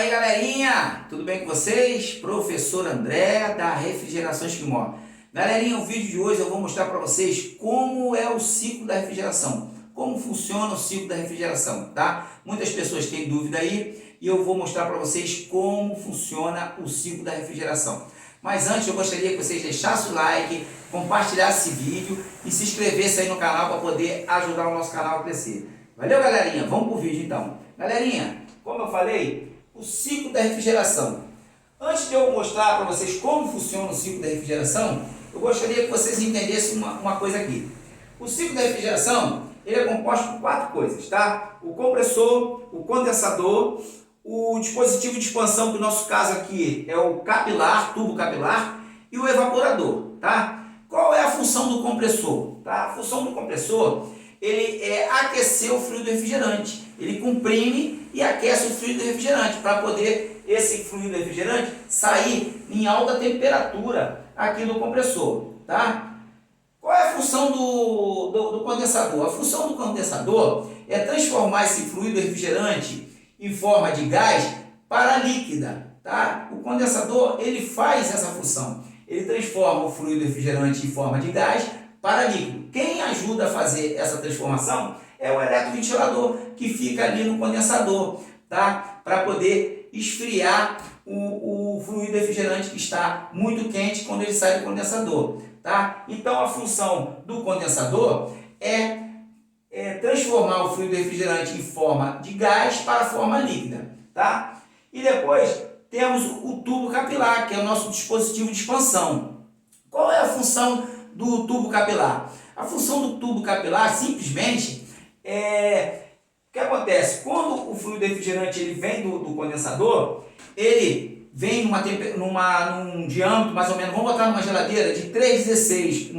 aí, galerinha, tudo bem com vocês? Professor André da Refrigeração Esquimó. Galerinha, o vídeo de hoje eu vou mostrar para vocês como é o ciclo da refrigeração, como funciona o ciclo da refrigeração, tá? Muitas pessoas têm dúvida aí e eu vou mostrar para vocês como funciona o ciclo da refrigeração. Mas antes eu gostaria que vocês deixassem o like, compartilhassem esse vídeo e se inscrevessem aí no canal para poder ajudar o nosso canal a crescer. Valeu, galerinha? Vamos pro vídeo então. Galerinha, como eu falei, o ciclo da refrigeração. Antes de eu mostrar para vocês como funciona o ciclo da refrigeração, eu gostaria que vocês entendessem uma coisa aqui. O ciclo da refrigeração, ele é composto por 4 coisas, tá? O compressor, o condensador, o dispositivo de expansão, que no nosso caso aqui é o capilar, tubo capilar, e o evaporador, tá? Qual é a função do compressor? Tá? A função do compressor, ele é aquecer o fluido refrigerante. Ele comprime e aquece o fluido refrigerante para poder esse fluido refrigerante sair em alta temperatura aqui no compressor, tá? Qual é a função do condensador? A função do condensador é transformar esse fluido refrigerante em forma de gás para líquida, tá? O condensador, ele faz essa função. Ele transforma o fluido refrigerante em forma de gás para líquido. Quem ajuda a fazer essa transformação é o eletroventilador, que fica ali no condensador, tá? Para poder esfriar o fluido refrigerante que está muito quente quando ele sai do condensador, tá? Então a função do condensador é transformar o fluido refrigerante em forma de gás para a forma líquida, tá? E depois temos o tubo capilar, que é o nosso dispositivo de expansão. Qual é a função do tubo capilar? A função do tubo capilar simplesmente o que acontece? Quando o fluido refrigerante ele vem do condensador, ele vem num diâmetro mais ou menos, vamos botar numa geladeira de 3,16,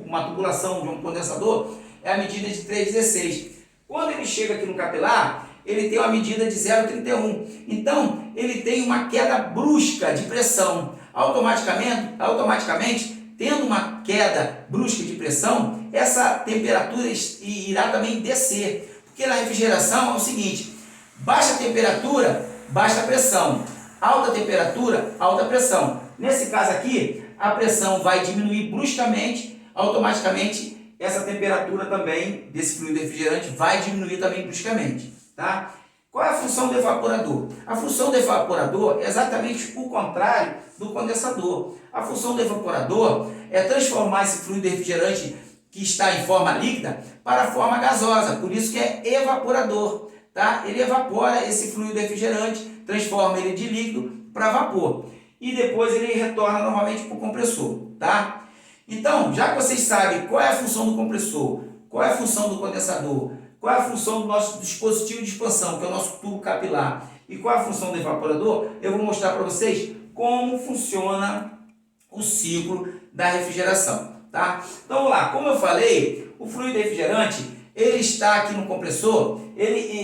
uma tubulação de um condensador, é a medida de 3,16. Quando ele chega aqui no capilar, ele tem uma medida de 0,31. Então, ele tem uma queda brusca de pressão. Automaticamente, tendo uma queda brusca de pressão, essa temperatura irá também descer. Porque na refrigeração é o seguinte: baixa temperatura, baixa pressão. Alta temperatura, alta pressão. Nesse caso aqui, a pressão vai diminuir bruscamente, automaticamente essa temperatura também desse fluido refrigerante vai diminuir também bruscamente, tá? Qual é a função do evaporador? A função do evaporador é exatamente o contrário do condensador. A função do evaporador é transformar esse fluido refrigerante que está em forma líquida para a forma gasosa, por isso que é evaporador, tá? Ele evapora esse fluido refrigerante, transforma ele de líquido para vapor e depois ele retorna novamente para o compressor, tá? Então, já que vocês sabem qual é a função do compressor, qual é a função do condensador, qual é a função do nosso dispositivo de expansão, que é o nosso tubo capilar, e qual é a função do evaporador, eu vou mostrar para vocês como funciona o ciclo da refrigeração, tá? Então, vamos lá. Como eu falei, o fluido refrigerante, ele está aqui no compressor,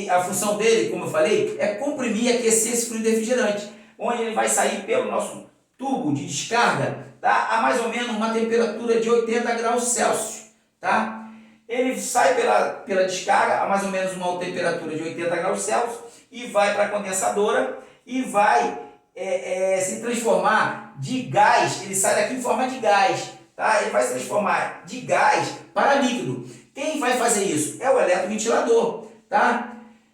a função dele, como eu falei, é comprimir e aquecer esse fluido refrigerante, onde ele vai sair pelo nosso tubo de descarga, tá? A mais ou menos uma temperatura de 80 graus Celsius, tá? Ele sai pela descarga a mais ou menos uma temperatura de 80 graus Celsius e vai para a condensadora e vai se transformar de gás. Ele sai daqui em forma de gás, tá? Ele vai se transformar de gás para líquido. Quem vai fazer isso? É o eletroventilador, tá?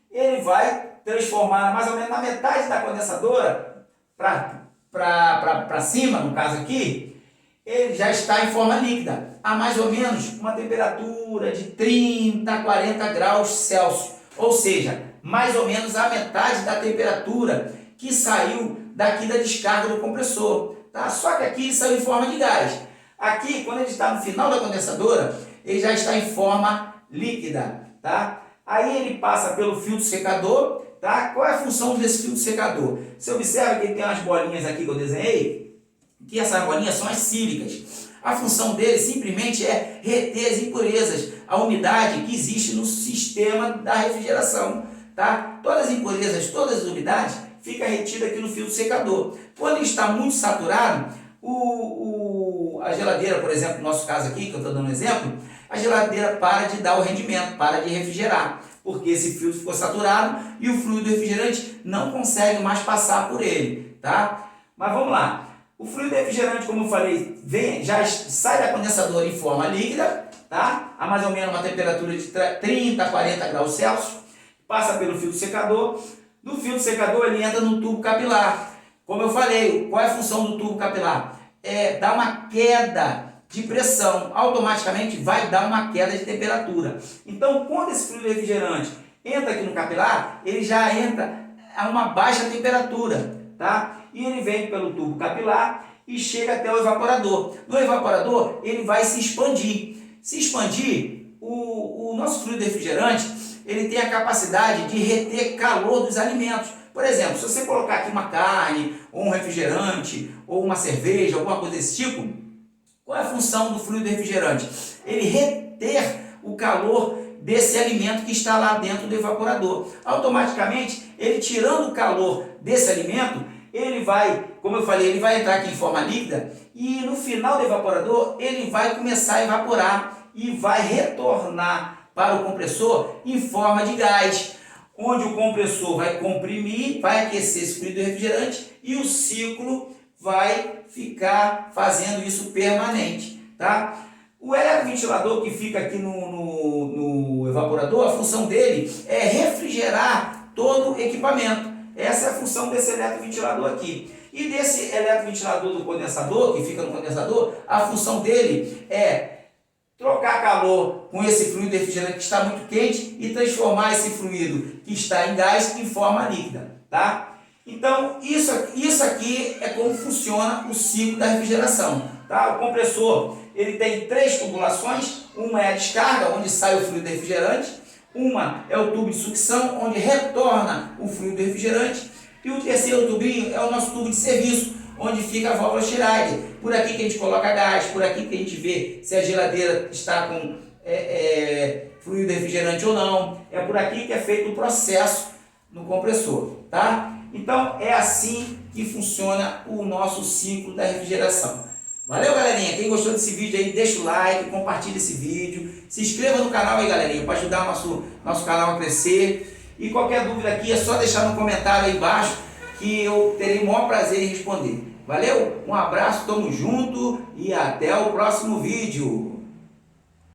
Ele vai transformar mais ou menos na metade da condensadora para cima, no caso aqui, ele já está em forma líquida, a mais ou menos uma temperatura de 30 a 40 graus Celsius, ou seja, mais ou menos a metade da temperatura que saiu daqui da descarga do compressor, tá? Só que aqui ele saiu em forma de gás. Aqui, quando ele está no final da condensadora, ele já está em forma líquida, tá? Aí ele passa pelo filtro secador, tá? Qual é a função desse filtro secador? Você observa que ele tem umas bolinhas aqui que eu desenhei, que essas bolinhas são as sílicas. A função dele simplesmente é reter as impurezas, a umidade que existe no sistema da refrigeração, tá? Todas as impurezas, todas as umidades ficam retidas aqui no filtro secador. Quando ele está muito saturado, a geladeira, por exemplo, no nosso caso aqui, que eu estou dando um exemplo, a geladeira para de dar o rendimento, para de refrigerar, porque esse filtro ficou saturado e o fluido refrigerante não consegue mais passar por ele, tá? Mas vamos lá. O fluido refrigerante, como eu falei, já sai da condensadora em forma líquida, tá? A mais ou menos uma temperatura de 30 a 40 graus Celsius, passa pelo filtro secador. Do filtro secador ele entra no tubo capilar. Como eu falei, qual é a função do tubo capilar? É dar uma queda de pressão, automaticamente vai dar uma queda de temperatura. Então, quando esse fluido refrigerante entra aqui no capilar, ele já entra a uma baixa temperatura, tá? E ele vem pelo tubo capilar e chega até o evaporador. No evaporador, ele vai se expandir. Se expandir, o nosso fluido refrigerante, ele tem a capacidade de reter calor dos alimentos. Por exemplo, se você colocar aqui uma carne, ou um refrigerante, ou uma cerveja, alguma coisa desse tipo, qual é a função do fluido refrigerante? Ele reter o calor desse alimento que está lá dentro do evaporador. Automaticamente, ele tirando o calor desse alimento, ele vai, como eu falei, ele vai entrar aqui em forma líquida e no final do evaporador, ele vai começar a evaporar e vai retornar para o compressor em forma de gás, onde o compressor vai comprimir, vai aquecer esse fluido refrigerante e o ciclo vai ficar fazendo isso permanente, tá? O eletroventilador que fica aqui no evaporador, a função dele é refrigerar todo o equipamento. Essa é a função desse eletroventilador aqui. E desse eletroventilador do condensador, que fica no condensador, a função dele é trocar calor com esse fluido refrigerante que está muito quente e transformar esse fluido que está em gás em forma líquida, tá? Então, isso aqui é como funciona o ciclo da refrigeração, tá? O compressor, ele tem 3 tubulações, uma é a descarga, onde sai o fluido refrigerante, uma é o tubo de sucção, onde retorna o fluido refrigerante, e o terceiro tubinho é o nosso tubo de serviço, onde fica a válvula Schneider. Por aqui que a gente coloca gás, por aqui que a gente vê se a geladeira está com fluido refrigerante ou não. É por aqui que é feito o processo no compressor, tá? Então é assim que funciona o nosso ciclo da refrigeração. Valeu, galerinha? Quem gostou desse vídeo aí, deixa o like, compartilha esse vídeo, se inscreva no canal aí, galerinha, para ajudar o nosso canal a crescer. E qualquer dúvida aqui é só deixar no comentário aí embaixo que eu terei o maior prazer em responder. Valeu? Um abraço, tamo junto e até o próximo vídeo.